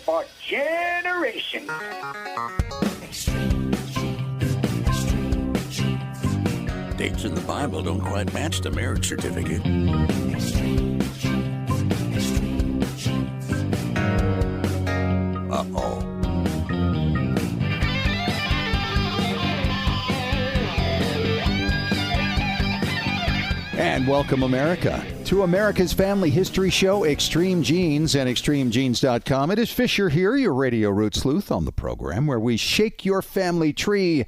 for generations. Dates in the Bible don't quite match the marriage certificate. Uh-oh. And welcome, America, to America's family history show, Extreme Genes and ExtremeGenes.com. It is Fisher here, your radio root sleuth on the program, where we shake your family tree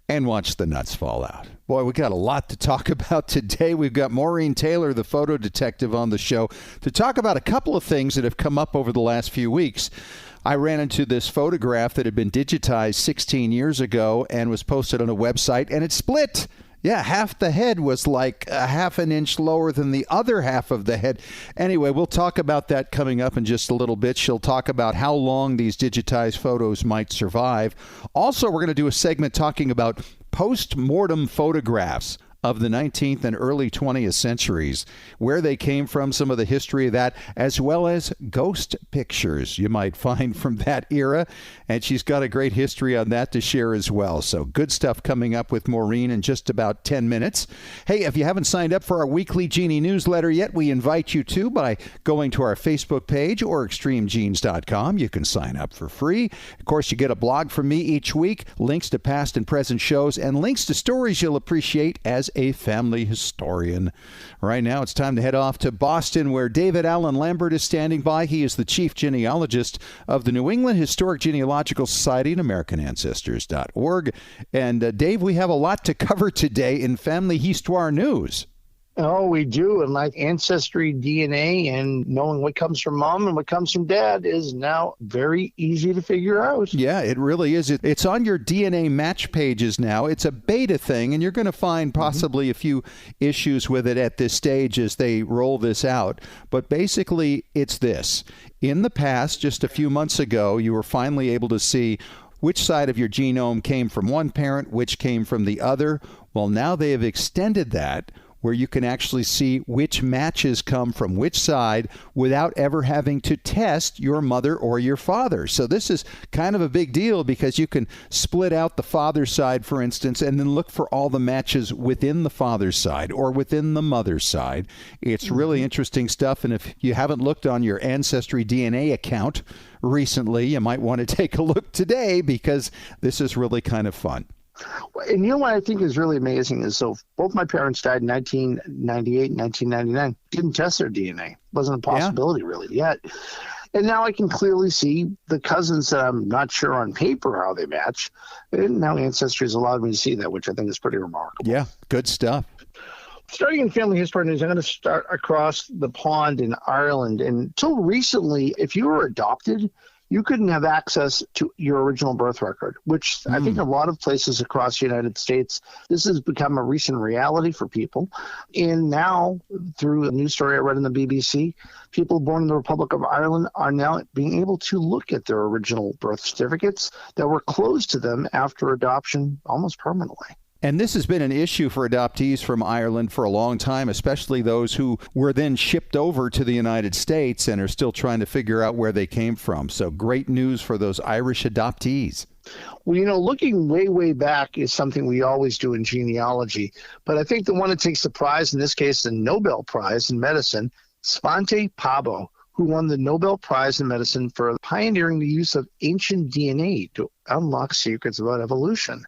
and watch the nuts fall out. Boy, we got a lot to talk about today. We've got Maureen Taylor, the photo detective, on the show to talk about a couple of things that have come up over the last few weeks. I ran into this photograph that had been digitized 16 years ago and was posted on a website, and it split. Yeah, half the head was like a half an inch lower than the other half of the head. Anyway, we'll talk about that coming up in just a little bit. She'll talk about how long these digitized photos might survive. Also, we're going to do a segment talking about post-mortem photographs of the 19th and early 20th centuries, where they came from, some of the history of that, as well as ghost pictures you might find from that era. And she's got a great history on that to share as well. So good stuff coming up with Maureen in just about 10 minutes. Hey, if you haven't signed up for our weekly Genie newsletter yet, we invite you to by going to our Facebook page or extremegenes.com. You can sign up for free. Of course, you get a blog from me each week, links to past and present shows, and links to stories you'll appreciate as a family historian. Right now, it's time to head off to Boston, where David Allen Lambert is standing by. He is the chief genealogist of the New England Historic Genealogical Society and AmericanAncestors.org. And Dave, we have a lot to cover today in Family Histoire news. Oh, we do. And like Ancestry DNA and knowing what comes from mom and what comes from dad is now very easy to figure out. Yeah, it really is. It's on your DNA match pages now. It's a beta thing, and you're going to find possibly a few issues with it at this stage as they roll this out. But basically, it's this. In the past, just a few months ago, you were finally able to see which side of your genome came from one parent, which came from the other. Well, now they have extended that, where you can actually see which matches come from which side without ever having to test your mother or your father. So this is kind of a big deal because you can split out the father's side, for instance, and then look for all the matches within the father's side or within the mother's side. It's really interesting stuff, and if you haven't looked on your Ancestry DNA account recently, you might want to take a look today because this is really kind of fun. And you know what I think is really amazing is, so both my parents died in 1998 and 1999. Didn't test their DNA. Wasn't a possibility really yet. And now I can clearly see the cousins that I'm not sure on paper how they match. And now Ancestry has allowed me to see that, which I think is pretty remarkable. Yeah, good stuff. Starting in family history news, I'm going to start across the pond in Ireland. And until recently, if you were adopted, you couldn't have access to your original birth record, which I think a lot of places across the United States, this has become a recent reality for people. And now, through a news story I read in the BBC, people born in the Republic of Ireland are now being able to look at their original birth certificates that were closed to them after adoption almost permanently. And this has been an issue for adoptees from Ireland for a long time, especially those who were then shipped over to the United States and are still trying to figure out where they came from. So great news for those Irish adoptees. Well, you know, looking way, way back is something we always do in genealogy. But I think the one that takes the prize, in this case, the Nobel Prize in medicine, Svante Pääbo, who won the Nobel Prize in medicine for pioneering the use of ancient DNA to unlock secrets about evolution.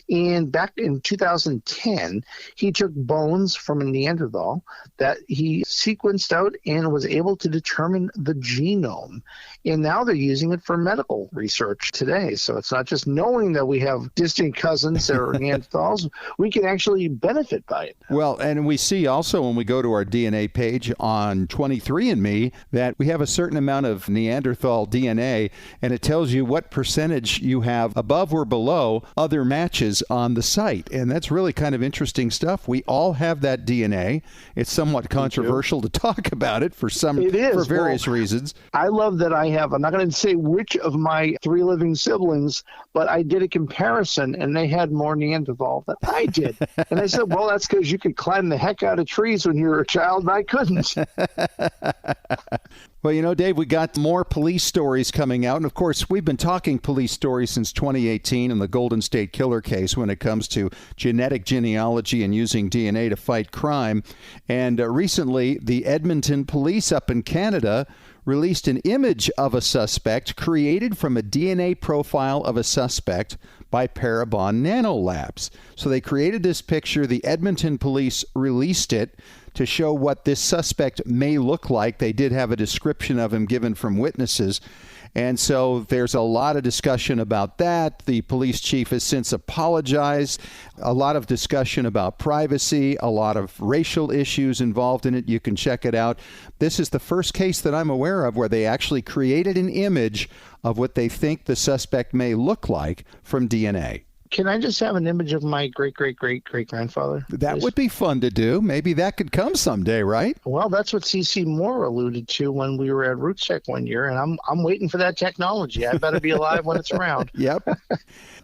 And back in 2010, he took bones from a Neanderthal that he sequenced out and was able to determine the genome. And now they're using it for medical research today. So it's not just knowing that we have distant cousins that are Neanderthals, we can actually benefit by it. Well, and we see also when we go to our DNA page on 23andMe that we have a certain amount of Neanderthal DNA, and it tells you what percentage you have above or below other matches on the site. And that's really kind of interesting stuff. We all have that DNA. It's somewhat controversial to talk about it for various reasons. I love that I have, I'm not going to say which of my 3 living siblings, but I did a comparison and they had more Neanderthal than I did. And I said, well, that's because you could climb the heck out of trees when you were a child and I couldn't. Well, Dave, we got more police stories coming out. And, of course, we've been talking police stories since 2018 in the Golden State Killer case when it comes to genetic genealogy and using DNA to fight crime. And recently, the Edmonton police up in Canada released an image of a suspect created from a DNA profile of a suspect by Parabon Nanolabs. So they created this picture. The Edmonton police released it to show what this suspect may look like. They did have a description of him given from witnesses. And so there's a lot of discussion about that. The police chief has since apologized. A lot of discussion about privacy, a lot of racial issues involved in it. You can check it out. This is the first case that I'm aware of where they actually created an image of what they think the suspect may look like from DNA. Can I just have an image of my great-great-great-great-grandfather? That would be fun to do. Maybe that could come someday, right? Well, that's what C.C. Moore alluded to when we were at RootsTech one year, and I'm waiting for that technology. I better be alive when it's around. Yep.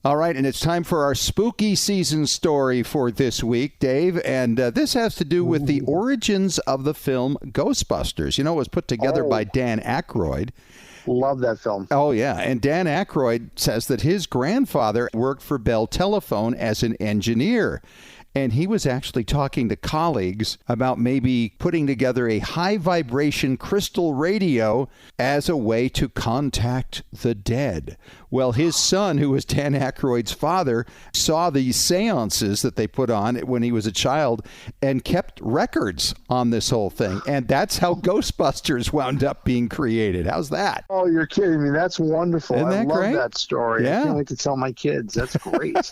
All right, and it's time for our spooky season story for this week, Dave, and this has to do with the origins of the film Ghostbusters. It was put together by Dan Aykroyd. Love that film. Oh, yeah. And Dan Aykroyd says that his grandfather worked for Bell Telephone as an engineer. And he was actually talking to colleagues about maybe putting together a high-vibration crystal radio as a way to contact the dead. Well, his son, who was Dan Aykroyd's father, saw these seances that they put on when he was a child and kept records on this whole thing. And that's how Ghostbusters wound up being created. How's that? Oh, you're kidding me. That's wonderful. Isn't that I love great? that story. Yeah. I can't wait to tell my kids. That's great.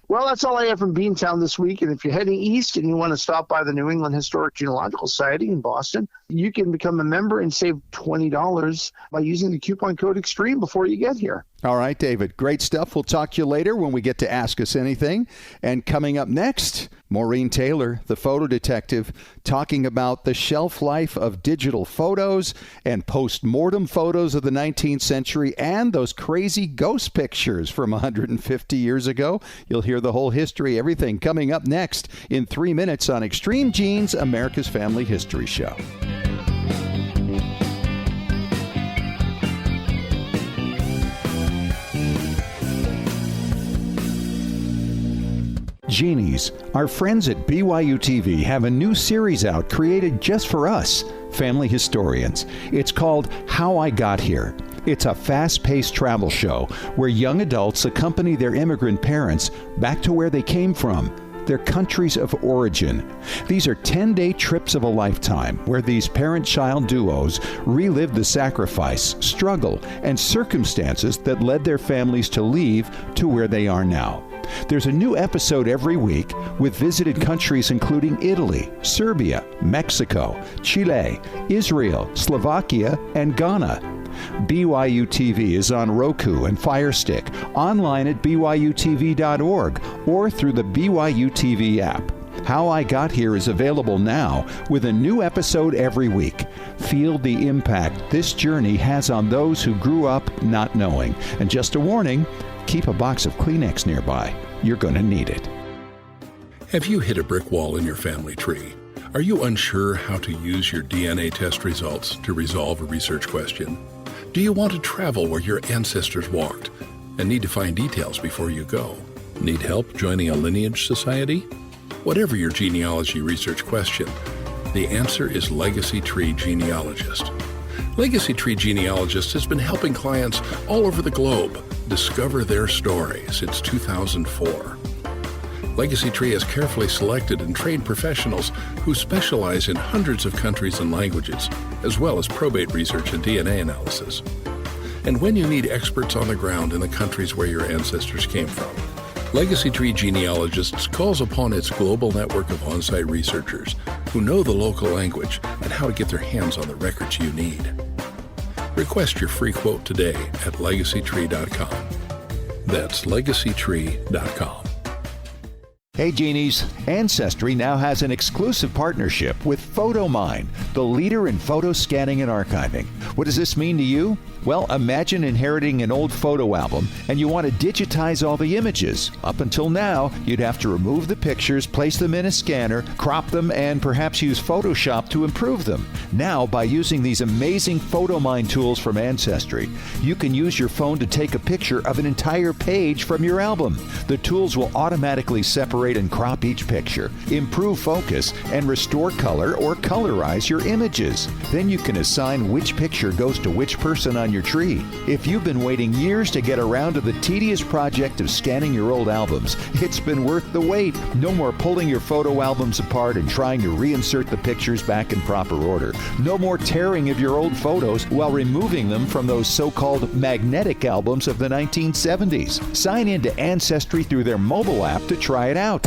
Well, that's all I have from Beantown this week. And if you're heading east and you want to stop by the New England Historic Genealogical Society in Boston, you can become a member and save $20 by using the coupon code EXTREME before you get here. All right, David. Great stuff. We'll talk to you later when we get to Ask Us Anything. And coming up next, Maureen Taylor, the photo detective, talking about the shelf life of digital photos and post-mortem photos of the 19th century and those crazy ghost pictures from 150 years ago. You'll hear the whole history, everything coming up next in 3 minutes on Extreme Genes, America's Family History Show. Genies, our friends at BYU TV have a new series out created just for us, family historians. It's called How I Got Here. It's a fast-paced travel show where young adults accompany their immigrant parents back to where they came from, their countries of origin. These are 10-day trips of a lifetime where these parent-child duos relive the sacrifice, struggle, and circumstances that led their families to leave to where they are now. There's a new episode every week with visited countries including Italy, Serbia, Mexico, Chile, Israel, Slovakia, and Ghana. BYU TV is on Roku and Fire Stick, online at byutv.org, or through the BYU TV app. How I Got Here is available now with a new episode every week. Feel the impact this journey has on those who grew up not knowing. And just a warning, keep a box of Kleenex nearby. You're going to need it. Have you hit a brick wall in your family tree? Are you unsure how to use your DNA test results to resolve a research question? Do you want to travel where your ancestors walked and need to find details before you go? Need help joining a lineage society? Whatever your genealogy research question, the answer is Legacy Tree Genealogist. Legacy Tree Genealogist has been helping clients all over the globe discover their story since 2004. Legacy Tree has carefully selected and trained professionals who specialize in hundreds of countries and languages, as well as probate research and DNA analysis. And when you need experts on the ground in the countries where your ancestors came from, Legacy Tree Genealogists calls upon its global network of on-site researchers who know the local language and how to get their hands on the records you need. Request your free quote today at legacytree.com. That's legacytree.com. Hey Genies, Ancestry now has an exclusive partnership with PhotoMine, the leader in photo scanning and archiving. What does this mean to you? Well, imagine inheriting an old photo album and you want to digitize all the images. Up until now, you'd have to remove the pictures, place them in a scanner, crop them, and perhaps use Photoshop to improve them. Now, by using these amazing PhotoMine tools from Ancestry, you can use your phone to take a picture of an entire page from your album. The tools will automatically separate and crop each picture, improve focus, and restore color or colorize your images. Then you can assign which picture goes to which person on your tree. If you've been waiting years to get around to the tedious project of scanning your old albums, it's been worth the wait. No more pulling your photo albums apart and trying to reinsert the pictures back in proper order. No more tearing of your old photos while removing them from those so-called magnetic albums of the 1970s. Sign in to Ancestry through their mobile app to try it out.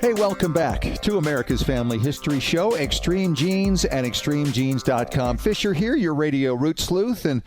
Hey, welcome back to America's Family History Show, Extreme Genes and ExtremeGenes.com. Fisher here, your radio root sleuth, and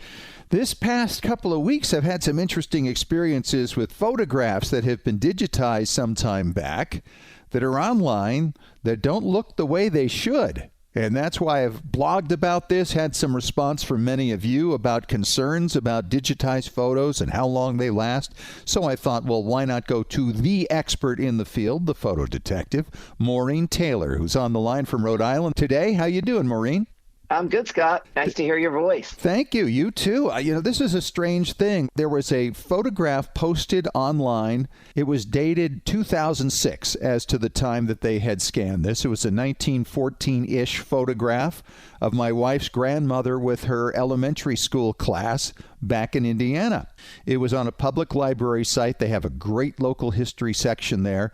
this past couple of weeks I've had some interesting experiences with photographs that have been digitized some time back that are online that don't look the way they should. And that's why I've blogged about this, had some response from many of you about concerns about digitized photos and how long they last. So I thought, well, why not go to the expert in the field, the photo detective, Maureen Taylor, who's on the line from Rhode Island today. How you doing, Maureen? I'm good, Scott. Nice to hear your voice. Thank you. You too. This is a strange thing. There was a photograph posted online. It was dated 2006 as to the time that they had scanned this. It was a 1914-ish photograph of my wife's grandmother with her elementary school class back in Indiana. It was on a public library site. They have a great local history section there.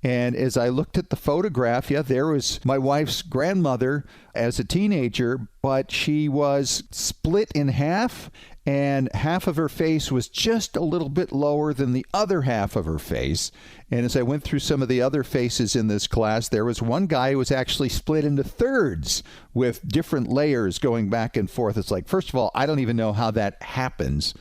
And as I looked at the photograph, there was my wife's grandmother as a teenager, but she was split in half, and half of her face was just a little bit lower than the other half of her face. And as I went through some of the other faces in this class, there was one guy who was actually split into thirds with different layers going back and forth. It's like, first of all, I don't even know how that happens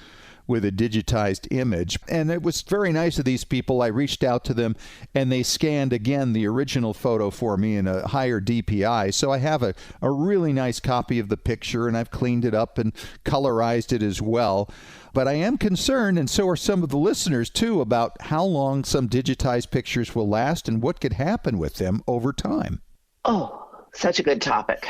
with a digitized image. And it was very nice of these people. I reached out to them and they scanned again the original photo for me in a higher DPI. So I have a really nice copy of the picture, and I've cleaned it up and colorized it as well. But I am concerned, and so are some of the listeners too, about how long some digitized pictures will last and what could happen with them over time. Oh, such a good topic.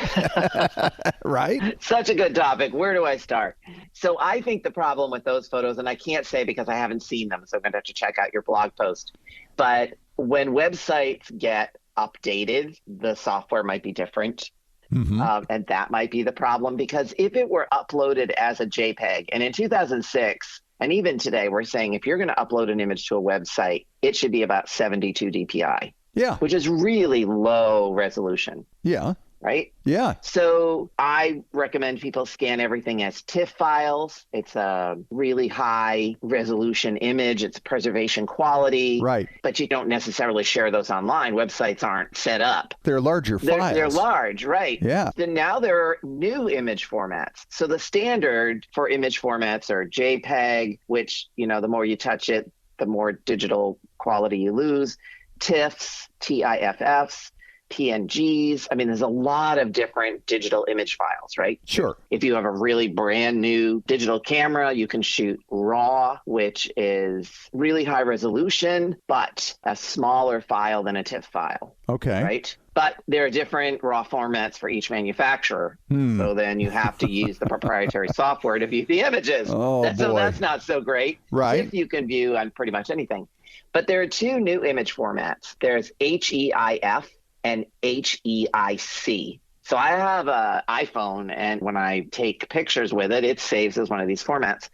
Right? Such a good topic. Where do I start? So I think the problem with those photos, and I can't say because I haven't seen them, so I'm going to have to check out your blog post. But when websites get updated, the software might be different. Mm-hmm. And that might be the problem, because if it were uploaded as a JPEG, and in 2006, and even today, we're saying if you're going to upload an image to a website, it should be about 72 DPI. Yeah. Which is really low resolution. Yeah. Right? Yeah. So I recommend people scan everything as TIFF files. It's a really high resolution image. It's preservation quality. Right. But you don't necessarily share those online. Websites aren't set up. They're larger files. They're large, right? Yeah. Then now there are new image formats. So the standard for image formats are JPEG, which, the more you touch it, the more digital quality you lose. TIFFs, TIFFs, PNGs. I mean, there's a lot of different digital image files, right? Sure. If you have a really brand new digital camera, you can shoot RAW, which is really high resolution, but a smaller file than a TIFF file. Okay. Right? But there are different RAW formats for each manufacturer. So then you have to use the proprietary software to view the images. So that's not so great. Right. If you can view on pretty much anything. But there are two new image formats. There's HEIF and HEIC. So I have an iPhone, and when I take pictures with it, it saves as one of these formats.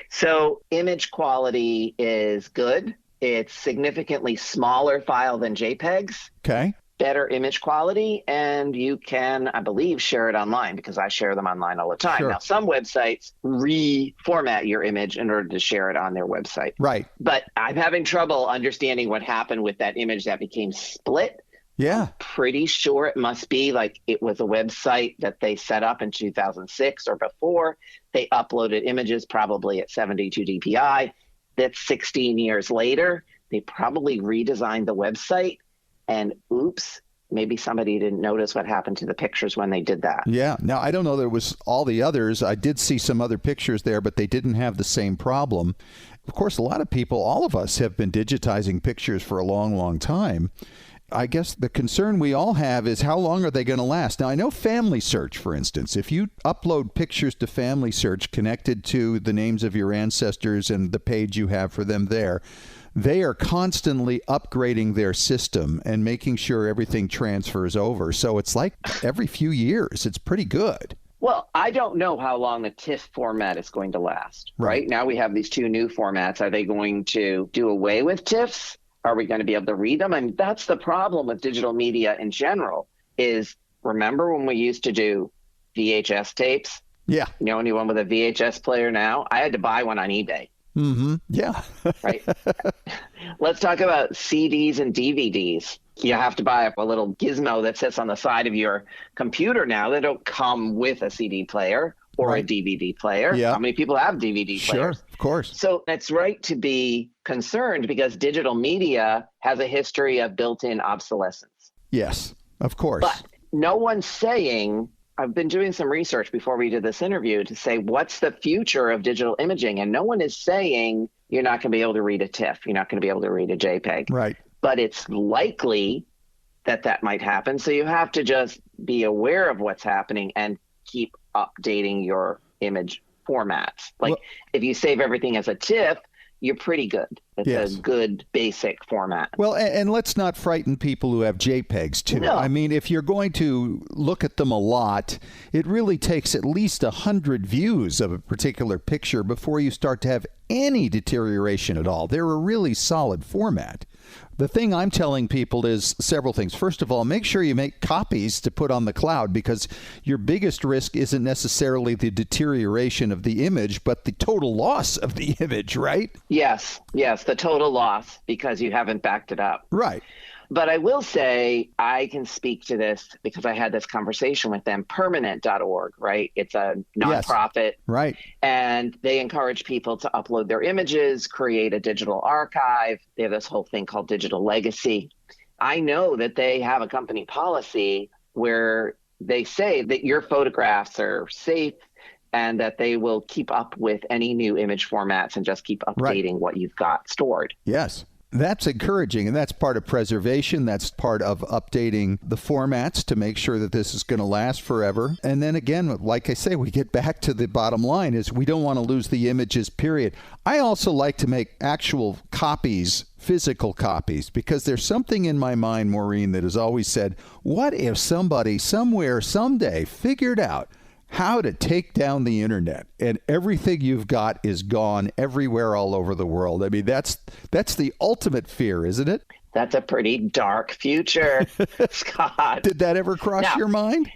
So image quality is good. It's significantly smaller file than JPEGs. Okay. Better image quality, and you can, I believe, share it online, because I share them online all the time. Sure. Now, some websites reformat your image in order to share it on their website. Right. But I'm having trouble understanding what happened with that image that became split. Yeah. I'm pretty sure it must be like it was a website that they set up in 2006 or before. They uploaded images probably at 72 DPI. That's 16 years later. they probably redesigned the website, and oops, maybe somebody didn't notice what happened to the pictures when they did that. Yeah. Now, I don't know that it was all the others. I did see some other pictures there, but they didn't have the same problem. Of course, a lot of people, all of us, have been digitizing pictures for a long, long time. I guess the concern we all have is how long are they going to last? Now, I know Family Search, for instance, if you upload pictures to Family Search connected to the names of your ancestors and the page you have for them there, they are constantly upgrading their system and making sure everything transfers over. So it's like every few years. It's pretty good. Well, I don't know how long the TIFF format is going to last. Right now we have these two new formats. Are they going to do away with TIFFs? Are we going to be able to read them? I mean, that's the problem with digital media in general is, remember when we used to do VHS tapes? Yeah. You know anyone with a VHS player now? I had to buy one on eBay. Mm-hmm. Yeah. Right. Let's talk about CDs and DVDs. You have to buy a little gizmo that sits on the side of your computer now. They don't come with a CD player or a DVD player. Yeah. How many people have DVD players? Sure, of course. So it's right to be concerned because digital media has a history of built-in obsolescence. Yes, of course. But no one's saying, I've been doing some research before we did this interview to say, what's the future of digital imaging? And no one is saying you're not going to be able to read a TIFF. You're not going to be able to read a JPEG. Right. But it's likely that might happen. So you have to just be aware of what's happening and keep updating your image formats. Like if you save everything as a TIFF, you're pretty good. It's a good basic format. Well, and let's not frighten people who have JPEGs too. No. I mean, if you're going to look at them a lot, it really takes at least 100 views of a particular picture before you start to have any deterioration at all. They're a really solid format. The thing I'm telling people is several things. First of all, make sure you make copies to put on the cloud, because your biggest risk isn't necessarily the deterioration of the image, but the total loss of the image, right? Yes, the total loss because you haven't backed it up. Right. But I will say I can speak to this because I had this conversation with them. Permanent.org, right? It's a nonprofit. Yes. Right. And they encourage people to upload their images, create a digital archive. They have this whole thing called digital legacy. I know that they have a company policy where they say that your photographs are safe and that they will keep up with any new image formats and just keep updating what you've got stored. Yes. That's encouraging, and that's part of preservation. That's part of updating the formats to make sure that this is going to last forever. And then again, like I say, we get back to the bottom line is we don't want to lose the images, period. I also like to make actual copies, physical copies, because there's something in my mind, Maureen, that has always said, what if somebody somewhere someday figured out how to take down the internet and everything you've got is gone everywhere all over the world? I mean, that's the ultimate fear, isn't it? That's a pretty dark future, Scott. Did that ever cross your mind?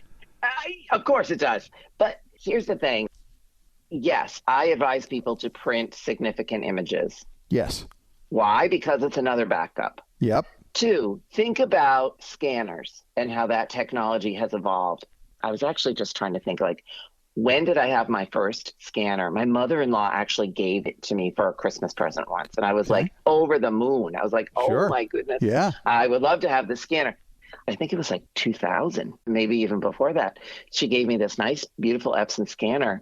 Of course it does. But here's the thing. Yes, I advise people to print significant images. Yes. Why? Because it's another backup. Yep. 2, think about scanners and how that technology has evolved. I was actually just trying to think, like, when did I have my first scanner? My mother-in-law actually gave it to me for a Christmas present once. And I was like over the moon. I was like, oh my goodness. Yeah. I would love to have the scanner. I think it was like 2000, maybe even before that. She gave me this nice, beautiful Epson scanner.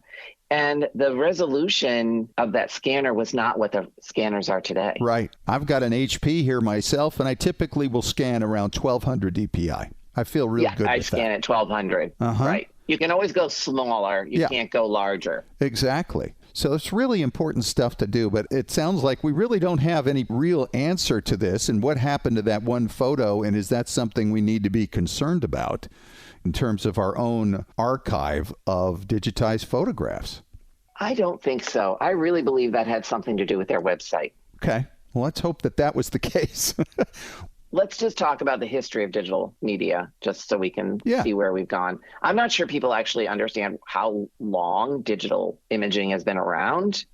And the resolution of that scanner was not what the scanners are today. Right. I've got an HP here myself, and I typically will scan around 1200 DPI. I feel real good with that. I scan at 1200. Right. You can always go smaller. You can't go larger. Exactly. So it's really important stuff to do, but it sounds like we really don't have any real answer to this and what happened to that one photo, and is that something we need to be concerned about in terms of our own archive of digitized photographs? I don't think so. I really believe that had something to do with their website. Okay. Well, let's hope that was the case. Let's just talk about the history of digital media, just so we can see where we've gone. I'm not sure people actually understand how long digital imaging has been around.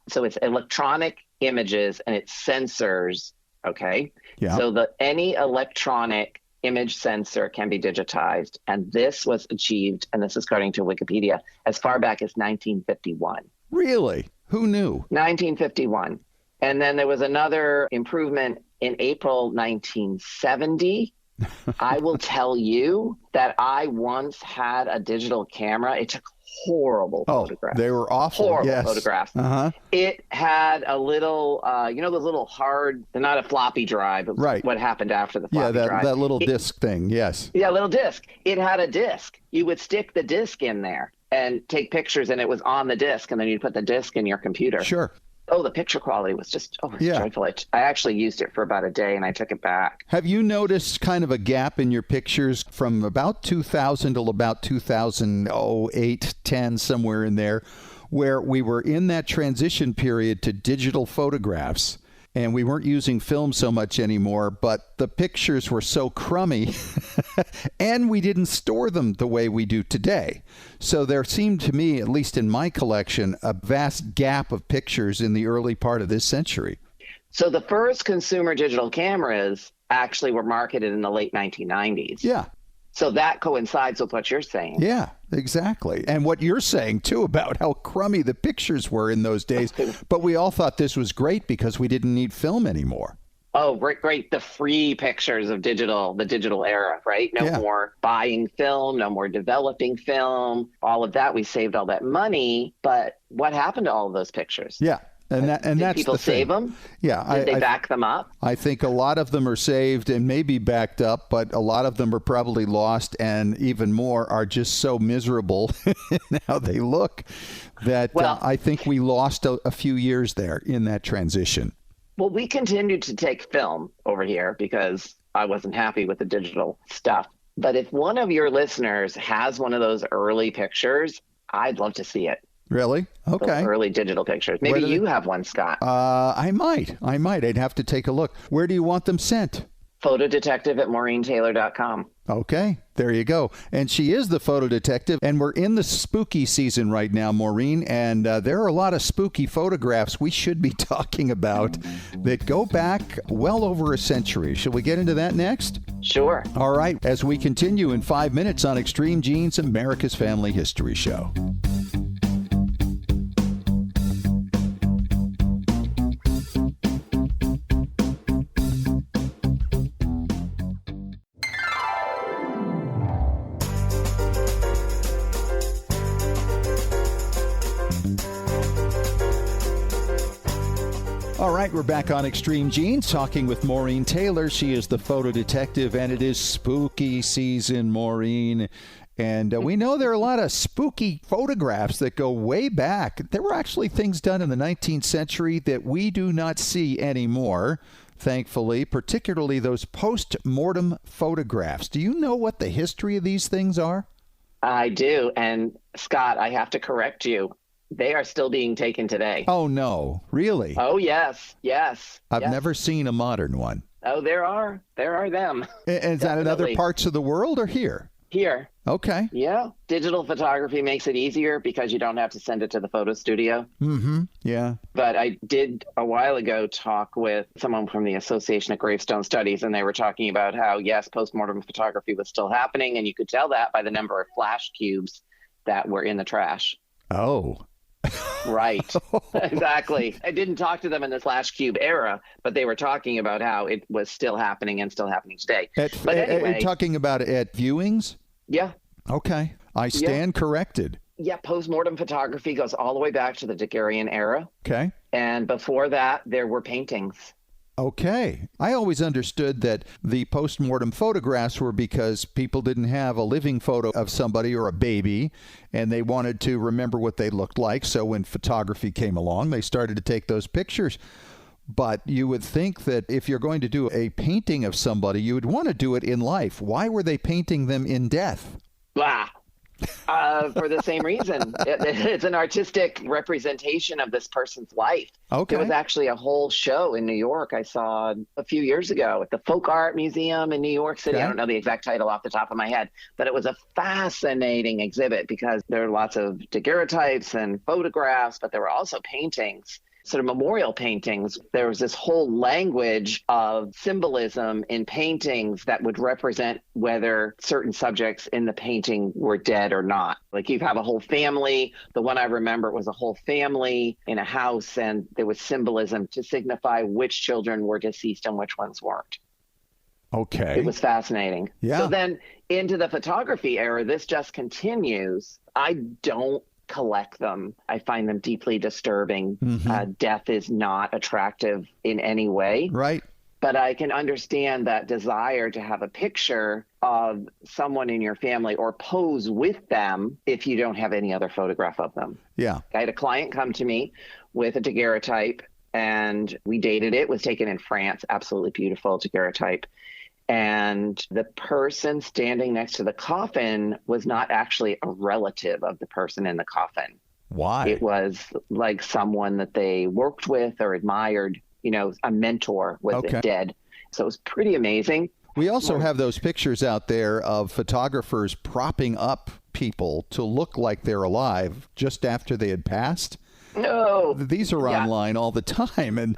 So it's electronic images and it's sensors, okay? Yeah. So any electronic image sensor can be digitized. And this was achieved, and this is according to Wikipedia, as far back as 1951. Really? Who knew? 1951. And then there was another improvement in April 1970. I will tell you that I once had a digital camera. It took horrible photographs. They were awful. Horrible photographs. It had a little, those little hard, they're not a floppy drive. Right. What happened after the floppy drive. That little disc thing, yes. Yeah, little disc. It had a disc. You would stick the disc in there and take pictures, and it was on the disc, and then you'd put the disc in your computer. Sure. Oh, the picture quality was just, dreadful. I actually used it for about a day, and I took it back. Have you noticed kind of a gap in your pictures from about 2000 till about 2008, 10, somewhere in there, where we were in that transition period to digital photographs, and we weren't using film so much anymore, but the pictures were so crummy, and we didn't store them the way we do today. So there seemed to me, at least in my collection, a vast gap of pictures in the early part of this century. So the first consumer digital cameras actually were marketed in the late 1990s. Yeah. So that coincides with what you're saying. Yeah, exactly. And what you're saying, too, about how crummy the pictures were in those days. But we all thought this was great because we didn't need film anymore. Oh, great. The free pictures of the digital era, right? No more buying film, no more developing film, all of that. We saved all that money. But what happened to all of those pictures? Yeah. And that's people the thing. Save them? Yeah. Did they back them up? I think a lot of them are saved and maybe backed up, but a lot of them are probably lost, and even more are just so miserable in how they look that I think we lost a few years there in that transition. Well, we continued to take film over here because I wasn't happy with the digital stuff. But if one of your listeners has one of those early pictures, I'd love to see it. Really? Okay. Those early digital pictures. Maybe you have one, Scott. I might. I'd have to take a look. Where do you want them sent? photodetective@maureentaylor.com. Okay, there you go. And she is the photo detective, and we're in the spooky season right now, Maureen, and there are a lot of spooky photographs we should be talking about that go back well over a century. Shall we get into that next? Sure. All right, as we continue in 5 minutes on Extreme Genes, America's Family History Show. All right, we're back on Extreme Genes, talking with Maureen Taylor. She is the photo detective, and it is spooky season, Maureen. And we know there are a lot of spooky photographs that go way back. There were actually things done in the 19th century that we do not see anymore, thankfully, particularly those post-mortem photographs. Do you know what the history of these things are? I do. And Scott, I have to correct you. They are still being taken today. Oh, no. Really? Oh, yes. I've never seen a modern one. Oh, there are them. And is that in other parts of the world or here? Here. Okay. Yeah. Digital photography makes it easier because you don't have to send it to the photo studio. Mm-hmm. Yeah. But I did a while ago talk with someone from the Association of Gravestone Studies, and they were talking about how, yes, postmortem photography was still happening, and you could tell that by the number of flash cubes that were in the trash. Oh. Right. Exactly. I didn't talk to them in the flash cube era, but they were talking about how it was still happening and still happening today. But anyway, talking about it at viewings? Yeah. Okay. I stand corrected. Yeah. Postmortem photography goes all the way back to the Daguerrean era. Okay. And before that, there were paintings. Okay. I always understood that the postmortem photographs were because people didn't have a living photo of somebody or a baby, and they wanted to remember what they looked like. So when photography came along, they started to take those pictures. But you would think that if you're going to do a painting of somebody, you would want to do it in life. Why were they painting them in death? Blah. For the same reason. It's an artistic representation of this person's life. Okay. There was actually a whole show in New York I saw a few years ago at the Folk Art Museum in New York City. Okay. I don't know the exact title off the top of my head, but it was a fascinating exhibit because there are lots of daguerreotypes and photographs, but there were also paintings. sort of memorial paintings, there was this whole language of symbolism in paintings that would represent whether certain subjects in the painting were dead or not. Like you have a whole family. The one I remember was a whole family in a house, and there was symbolism to signify which children were deceased and which ones weren't. Okay. It was fascinating. Yeah. So then into the photography era, this just continues. I don't collect them. I find them deeply disturbing. Death is not attractive in any way. Right. But I can understand that desire to have a picture of someone in your family or pose with them if you don't have any other photograph of them. Yeah. I had a client come to me with a daguerreotype, and we dated it. It was taken in France. Absolutely beautiful daguerreotype. And the person standing next to the coffin was not actually a relative of the person in the coffin. Why? It was like someone that they worked with or admired, you know, a mentor was dead. So it was pretty amazing. We also have those pictures out there of photographers propping up people to look like they're alive just after they had passed. No. These are online all the time. And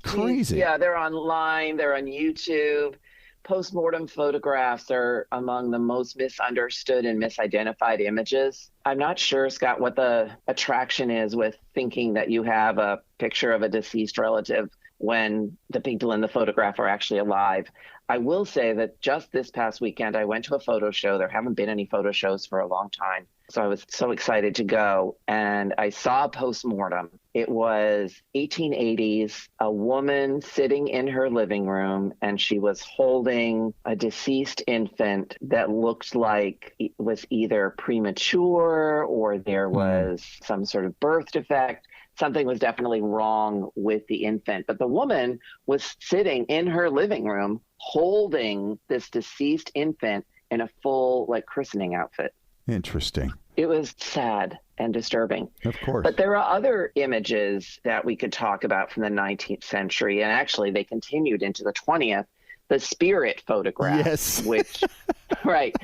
crazy. Yeah, they're online. They're on YouTube. Postmortem photographs are among the most misunderstood and misidentified images. I'm not sure, Scott, what the attraction is with thinking that you have a picture of a deceased relative when the people in the photograph are actually alive. I will say that just this past weekend, I went to a photo show. There haven't been any photo shows for a long time. So I was so excited to go, and I saw a postmortem. It was 1880s, a woman sitting in her living room, and she was holding a deceased infant that looked like it was either premature or there was some sort of birth defect. Something was definitely wrong with the infant. But the woman was sitting in her living room holding this deceased infant in a full, like, christening outfit. Interesting. It was sad and disturbing. Of course. But there are other images that we could talk about from the 19th century, and actually they continued into the 20th. The spirit photographs, yes. which, right.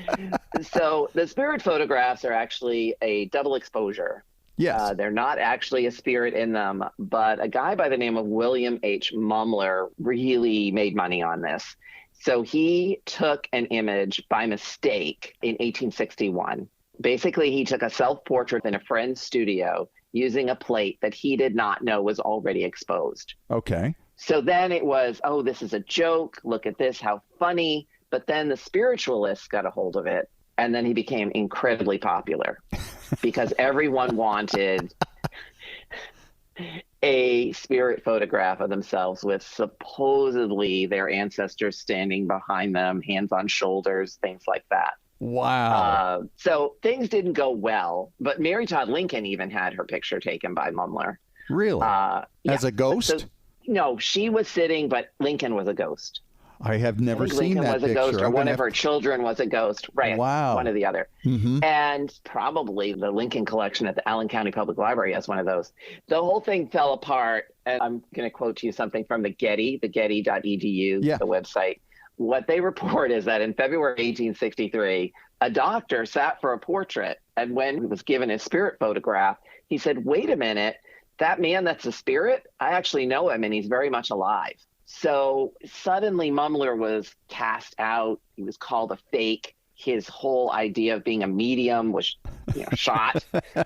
So the spirit photographs are actually a double exposure. Yes. They're not actually a spirit in them, but a guy by the name of William H. Mumler really made money on this. So he took an image by mistake in 1861. Basically, he took a self-portrait in a friend's studio using a plate that he did not know was already exposed. Okay. So then it was, oh, this is a joke. Look at this, how funny. But then the spiritualists got a hold of it, and then he became incredibly popular because everyone wanted a spirit photograph of themselves with supposedly their ancestors standing behind them, hands on shoulders, things like that. Wow. So things didn't go well, but Mary Todd Lincoln even had her picture taken by Mumler. Really? As a ghost? So, no, she was sitting, but Lincoln was a ghost. I have never seen Lincoln that was a picture. ghost, or one of her children was a ghost. Right. Wow. One or the other. Mm-hmm. And probably the Lincoln collection at the Allen County Public Library has one of those. The whole thing fell apart. And I'm going to quote to you something from the Getty, the getty.edu, the website. What they report is that in February 1863, a doctor sat for a portrait. And when he was given his spirit photograph, he said, wait a minute, that man that's a spirit, I actually know him and he's very much alive. So suddenly Mumler was cast out. He was called a fake. His whole idea of being a medium was shot.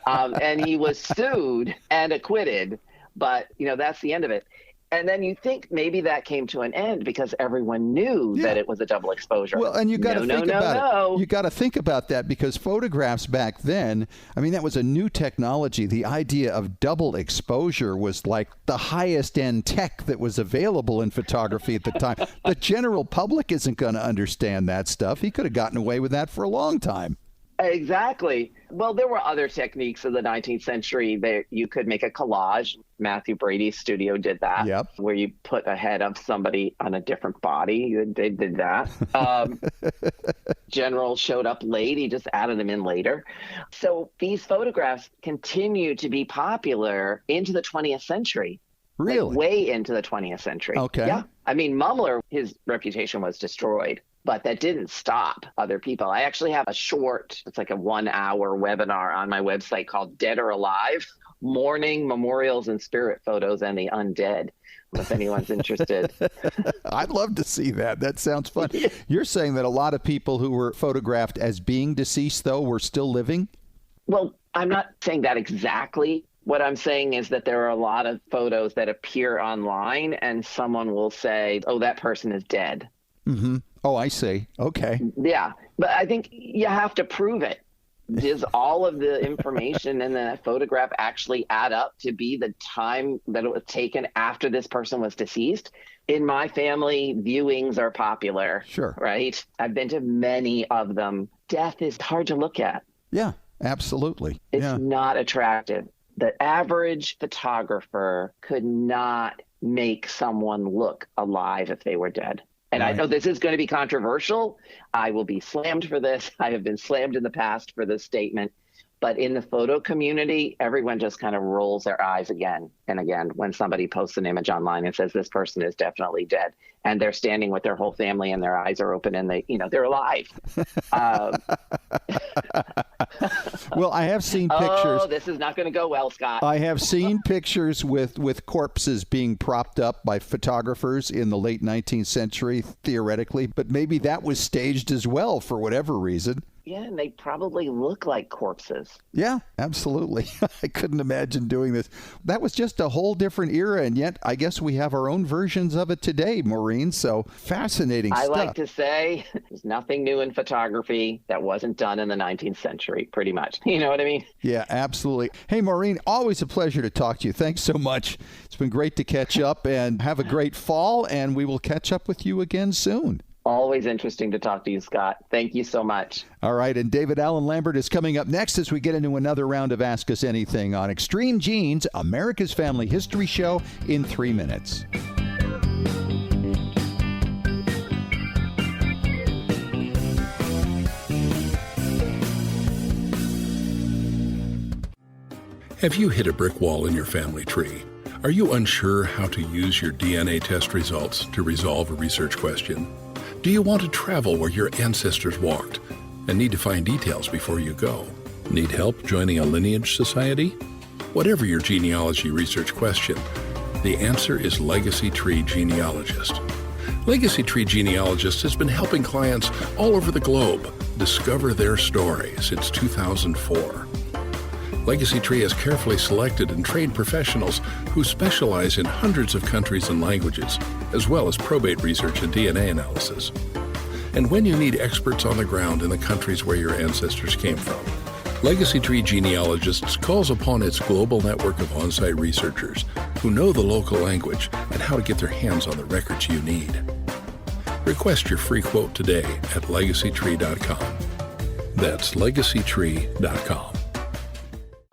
And he was sued and acquitted. But, that's the end of it. And then you think maybe that came to an end because everyone knew that it was a double exposure. Well, and you got to think about it. You got to think about that because photographs back then, I mean, that was a new technology. The idea of double exposure was like the highest end tech that was available in photography at the time. The general public isn't going to understand that stuff. He could have gotten away with that for a long time. Exactly. Well, there were other techniques of the 19th century. You could make a collage. Matthew Brady's studio did that, where you put a head of somebody on a different body. They did that. General showed up late. He just added them in later. So these photographs continue to be popular into the 20th century. Really? Like way into the 20th century. Okay. Yeah. I mean, Mumler, his reputation was destroyed. But that didn't stop other people. I actually have a short, it's like a 1-hour webinar on my website called Dead or Alive, mourning, memorials, and spirit photos and the undead, if anyone's interested. I'd love to see that. That sounds fun. Yeah. You're saying that a lot of people who were photographed as being deceased, though, were still living? Well, I'm not saying that exactly. What I'm saying is that there are a lot of photos that appear online and someone will say, oh, that person is dead. Mm-hmm. Oh, I see. Okay. Yeah. But I think you have to prove it. Does all of the information in the photograph actually add up to be the time that it was taken after this person was deceased? In my family, viewings are popular. Sure. Right? I've been to many of them. Death is hard to look at. Yeah, absolutely. It's not attractive. The average photographer could not make someone look alive if they were dead. And I know this is going to be controversial. I will be slammed for this. I have been slammed in the past for this statement. But in the photo community, everyone just kind of rolls their eyes again and again when somebody posts an image online and says this person is definitely dead. And they're standing with their whole family and their eyes are open and they're alive. Well, I have seen pictures. Oh, this is not going to go well, Scott. I have seen pictures with corpses being propped up by photographers in the late 19th century, theoretically, but maybe that was staged as well for whatever reason. Yeah, and they probably look like corpses. Yeah, absolutely. I couldn't imagine doing this. That was just a whole different era, and yet I guess we have our own versions of it today, Maureen. So fascinating stuff. I like to say there's nothing new in photography that wasn't done in the 19th century, pretty much. You know what I mean? Yeah, absolutely. Hey, Maureen, always a pleasure to talk to you. Thanks so much. It's been great to catch up, and have a great fall, and we will catch up with you again soon. Always interesting to talk to you, Scott. Thank you so much. All right, and David Allen Lambert is coming up next as we get into another round of Ask Us Anything on Extreme Genes, America's Family History Show, in 3 minutes. Have you hit a brick wall in your family tree? Are you unsure how to use your DNA test results to resolve a research question? Do you want to travel where your ancestors walked and need to find details before you go? Need help joining a lineage society? Whatever your genealogy research question, the answer is Legacy Tree Genealogist. Legacy Tree Genealogist has been helping clients all over the globe discover their story since 2004. Legacy Tree has carefully selected and trained professionals who specialize in hundreds of countries and languages, as well as probate research and DNA analysis. And when you need experts on the ground in the countries where your ancestors came from, Legacy Tree Genealogists calls upon its global network of on-site researchers who know the local language and how to get their hands on the records you need. Request your free quote today at legacytree.com. That's legacytree.com.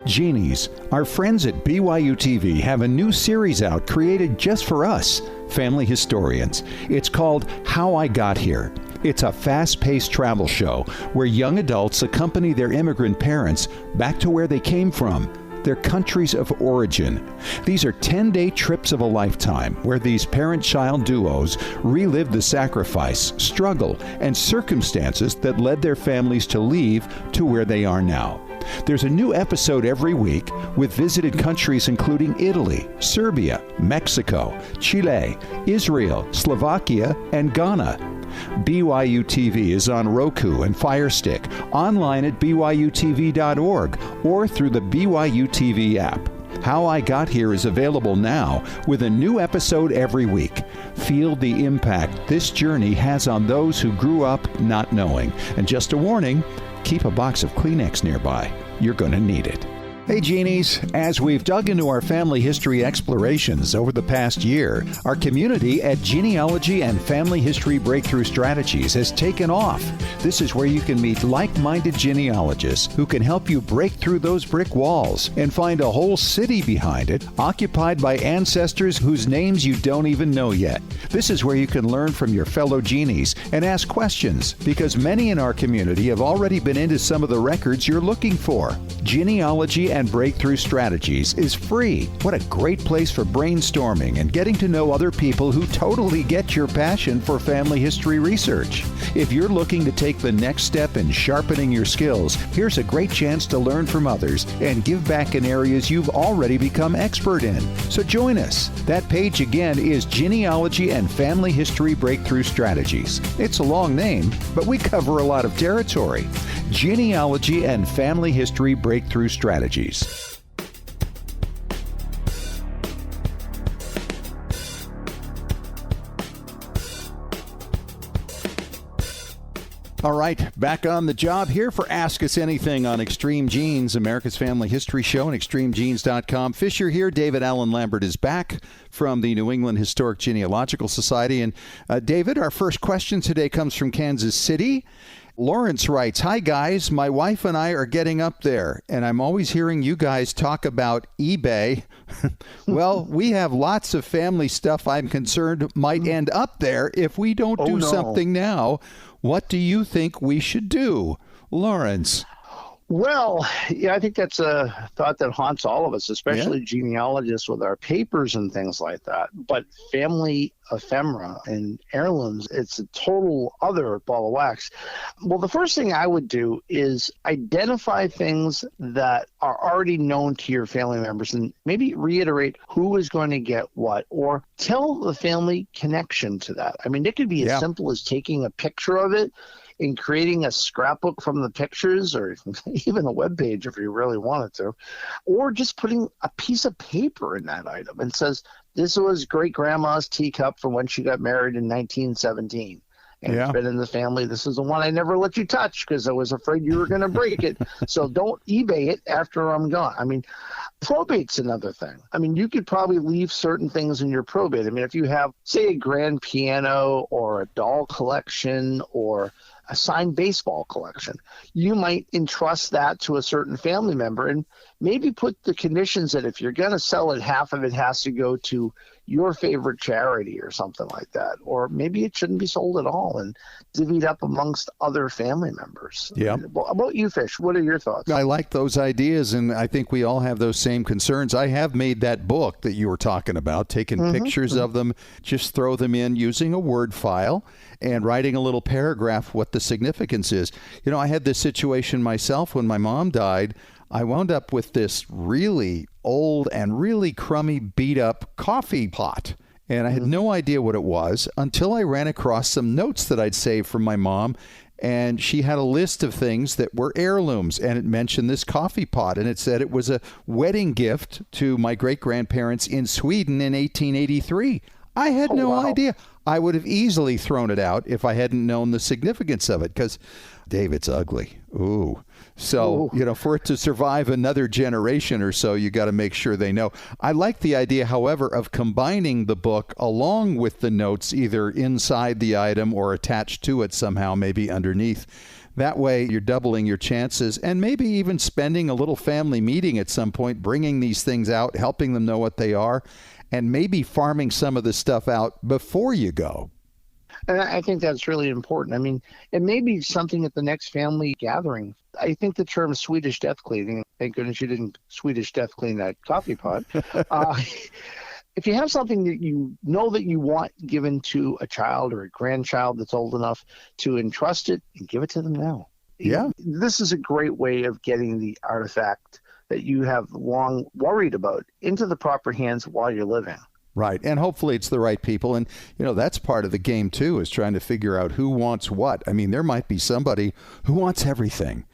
Genies, our friends at BYU TV have a new series out created just for us, family historians. It's called How I Got Here. It's a fast-paced travel show where young adults accompany their immigrant parents back to where they came from, their countries of origin. These are 10-day trips of a lifetime where these parent-child duos relive the sacrifice, struggle, and circumstances that led their families to leave to where they are now. There's a new episode every week with visited countries including Italy, Serbia, Mexico, Chile, Israel, Slovakia, and Ghana. BYU TV is on Roku and Fire Stick, online at byutv.org, or through the BYU TV app. How I Got Here is available now with a new episode every week. Feel the impact this journey has on those who grew up not knowing. And just a warning, keep a box of Kleenex nearby. You're going to need it. Hey Genies, as we've dug into our family history explorations over the past year, our community at Genealogy and Family History Breakthrough Strategies has taken off. This is where you can meet like-minded genealogists who can help you break through those brick walls and find a whole city behind it, occupied by ancestors whose names you don't even know yet. This is where you can learn from your fellow genies and ask questions, because many in our community have already been into some of the records you're looking for. Genealogy and and Breakthrough Strategies is free. What a great place for brainstorming and getting to know other people who totally get your passion for family history research. If you're looking to take the next step in sharpening your skills, here's a great chance to learn from others and give back in areas you've already become expert in. So join us. That page again is Genealogy and Family History Breakthrough Strategies. It's a long name, but we cover a lot of territory. Genealogy and Family History Breakthrough Strategies. All right, back on the job here for Ask Us Anything on Extreme Genes, America's Family History Show, and extremegenes.com. Fisher here. David Allen Lambert is back from the New England Historic Genealogical Society. And David, our first question today comes from Kansas City. Lawrence writes, "Hi guys, my wife and I are getting up there, and I'm always hearing you guys talk about eBay. Well, we have lots of family stuff I'm concerned might end up there if we don't do something now. What do you think we should do?" Lawrence. Well, yeah, I think that's a thought that haunts all of us, especially genealogists with our papers and things like that. But family ephemera and heirlooms, it's a total other ball of wax. Well, the first thing I would do is identify things that are already known to your family members and maybe reiterate who is going to get what, or tell the family connection to that. I mean, it could be as simple as taking a picture of it in creating a scrapbook from the pictures, or even a web page if you really wanted to, or just putting a piece of paper in that item and says, this was great-grandma's teacup from when she got married in 1917. And it's been in the family. This is the one I never let you touch because I was afraid you were going to break it. So don't eBay it after I'm gone. I mean, probate's another thing. I mean, you could probably leave certain things in your probate. I mean, if you have, say, a grand piano or a doll collection or a signed baseball collection, you might entrust that to a certain family member and maybe put the conditions that if you're going to sell it, half of it has to go to your favorite charity or something like that. Or maybe it shouldn't be sold at all and divvied up amongst other family members. Yeah. Well, about you, Fish, what are your thoughts? I like those ideas, and I think we all have those same concerns. I have made that book that you were talking about, taking pictures of them, just throw them in using a Word file and writing a little paragraph what the significance is. You know, I had this situation myself when my mom died. I wound up with this really old and really crummy, beat-up coffee pot. And I had no idea what it was until I ran across some notes that I'd saved from my mom. And she had a list of things that were heirlooms. And it mentioned this coffee pot. And it said it was a wedding gift to my great-grandparents in Sweden in 1883. I had no idea. I would have easily thrown it out if I hadn't known the significance of it, because, Dave, it's ugly. Ooh. So, you know, for it to survive another generation or so, you got to make sure they know. I like the idea, however, of combining the book along with the notes, either inside the item or attached to it somehow, maybe underneath. That way, you're doubling your chances, and maybe even spending a little family meeting at some point, bringing these things out, helping them know what they are, and maybe farming some of the stuff out before you go. And I think that's really important. I mean, it may be something at the next family gathering. I think the term Swedish death cleaning, thank goodness you didn't Swedish death clean that coffee pot. If you have something that you know that you want given to a child or a grandchild that's old enough to entrust it, and give it to them now. Yeah. This is a great way of getting the artifact that you have long worried about into the proper hands while you're living. Right. And hopefully it's the right people. And, you know, that's part of the game, too, is trying to figure out who wants what. I mean, there might be somebody who wants everything.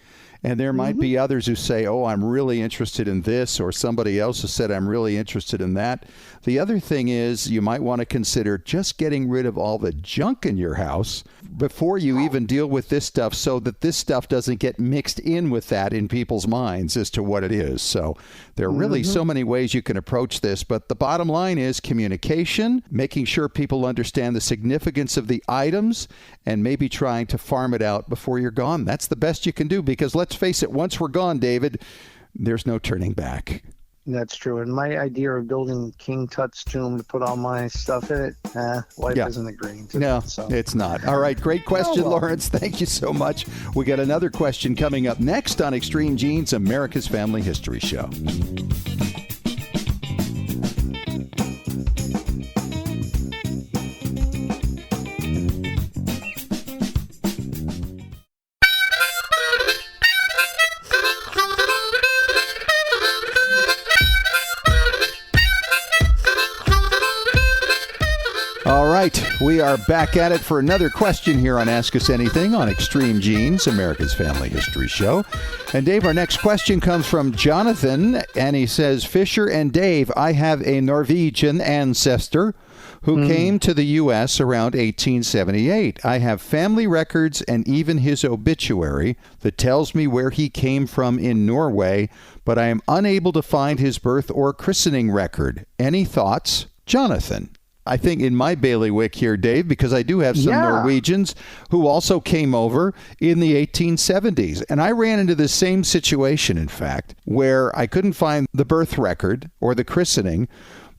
And there might be others who say, oh, I'm really interested in this, or somebody else who said, I'm really interested in that. The other thing is you might want to consider just getting rid of all the junk in your house before you even deal with this stuff, so that this stuff doesn't get mixed in with that in people's minds as to what it is. So there are really so many ways you can approach this. But the bottom line is communication, making sure people understand the significance of the items, and maybe trying to farm it out before you're gone. That's the best you can do, because let's face it, once we're gone, David, there's no turning back. That's true. And my idea of building King Tut's tomb to put all my stuff in it, wife isn't agreeing to No, it. So. it's not. All right, great question, Lawrence. Thank you so much. We got another question coming up next on Extreme Genes, America's Family History Show. All right, we are back at it for another question here on Ask Us Anything on Extreme Genes, America's Family History Show. And Dave, our next question comes from Jonathan, and he says, Fisher and Dave, I have a Norwegian ancestor who came to the U.S. around 1878. I have family records and even his obituary that tells me where he came from in Norway, but I am unable to find his birth or christening record. Any thoughts? Jonathan. I think in my bailiwick here, Dave, because I do have some Norwegians who also came over in the 1870s. And I ran into the same situation, in fact, where I couldn't find the birth record or the christening.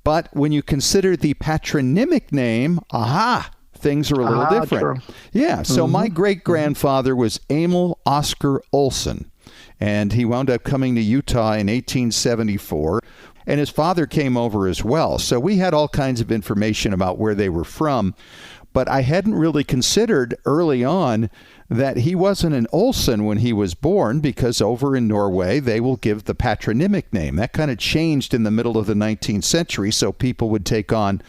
But when you consider the patronymic name, things are a little different. True. Yeah. So my great-grandfather was Emil Oscar Olsen, and he wound up coming to Utah in 1874. And his father came over as well. So we had all kinds of information about where they were from. But I hadn't really considered early on that he wasn't an Olsen when he was born, because over in Norway, they will give the patronymic name. That kind of changed in the middle of the 19th century, so people would take on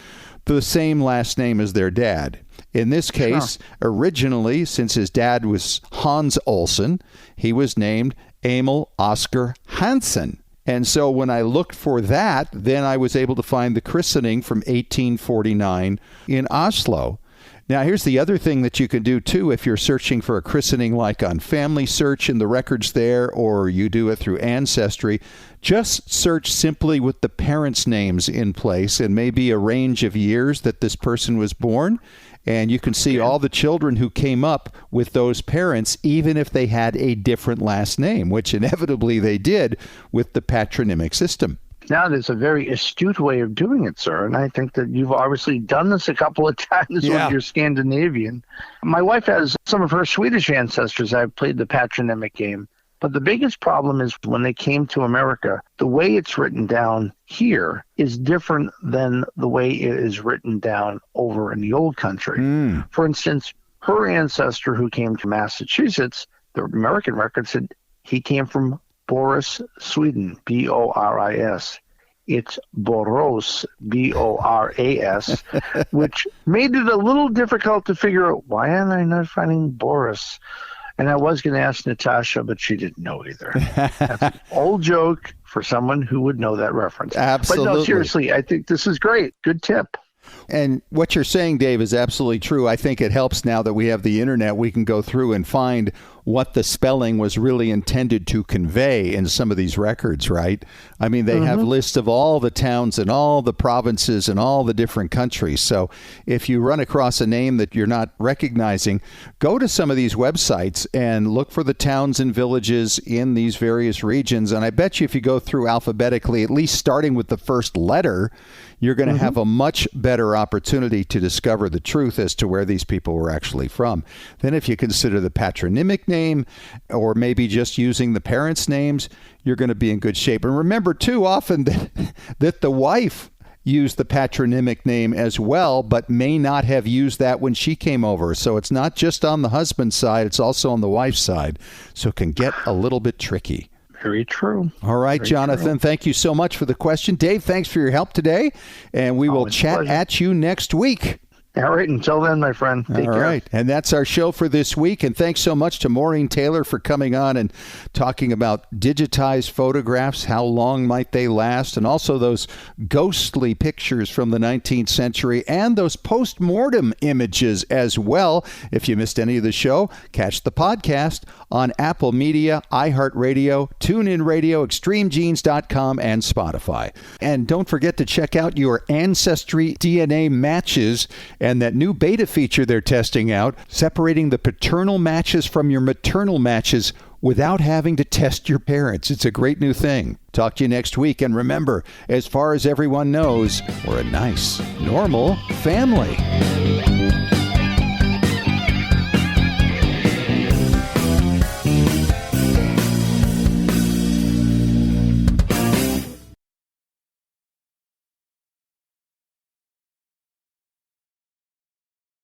the same last name as their dad. In this case, originally, since his dad was Hans Olsen, he was named Emil Oscar Hansen. And so when I looked for that, then I was able to find the christening from 1849 in Oslo. Now, here's the other thing that you can do, too, if you're searching for a christening, like on Family Search in the records there, or you do it through Ancestry. Just search simply with the parents' names in place and maybe a range of years that this person was born. And you can see all the children who came up with those parents, even if they had a different last name, which inevitably they did with the patronymic system. Now, there's a very astute way of doing it, sir. And I think that you've obviously done this a couple of times with your Scandinavian. My wife has some of her Swedish ancestors. I've played the patronymic game. But the biggest problem is when they came to America, the way it's written down here is different than the way it is written down over in the old country. For instance, her ancestor who came to Massachusetts, the American record said he came from Boris, Sweden, B-O-R-I-S. It's Borås, B-O-R-A-S, which made it a little difficult to figure out, why am I not finding Boris? And I was going to ask Natasha, but she didn't know either. That's an old joke for someone who would know that reference. Absolutely. But no, seriously, I think this is great. Good tip. And what you're saying, Dave, is absolutely true. I think it helps now that we have the internet. We can go through and find what the spelling was really intended to convey in some of these records, right? I mean, they have lists of all the towns and all the provinces and all the different countries. So if you run across a name that you're not recognizing, go to some of these websites and look for the towns and villages in these various regions. And I bet you if you go through alphabetically, at least starting with the first letter, you're going to have a much better opportunity to discover the truth as to where these people were actually from. Then if you consider the patronymic name, or maybe just using the parents' names, you're going to be in good shape. And remember, too, often that the wife used the patronymic name as well, but may not have used that when she came over. So it's not just on the husband's side, it's also on the wife's side. So it can get a little bit tricky. Very true. All right, Very Jonathan, true. Thank you so much for the question. Dave, thanks for your help today, and we will chat at you next week. All right. Until then, my friend. Take care. All right. And that's our show for this week. And thanks so much to Maureen Taylor for coming on and talking about digitized photographs. How long might they last? And also those ghostly pictures from the 19th century and those post-mortem images as well. If you missed any of the show, catch the podcast on Apple Media, iHeartRadio, TuneIn Radio, ExtremeGenes.com, and Spotify. And don't forget to check out your Ancestry DNA matches and that new beta feature they're testing out, separating the paternal matches from your maternal matches without having to test your parents. It's a great new thing. Talk to you next week. And remember, as far as everyone knows, we're a nice, normal family.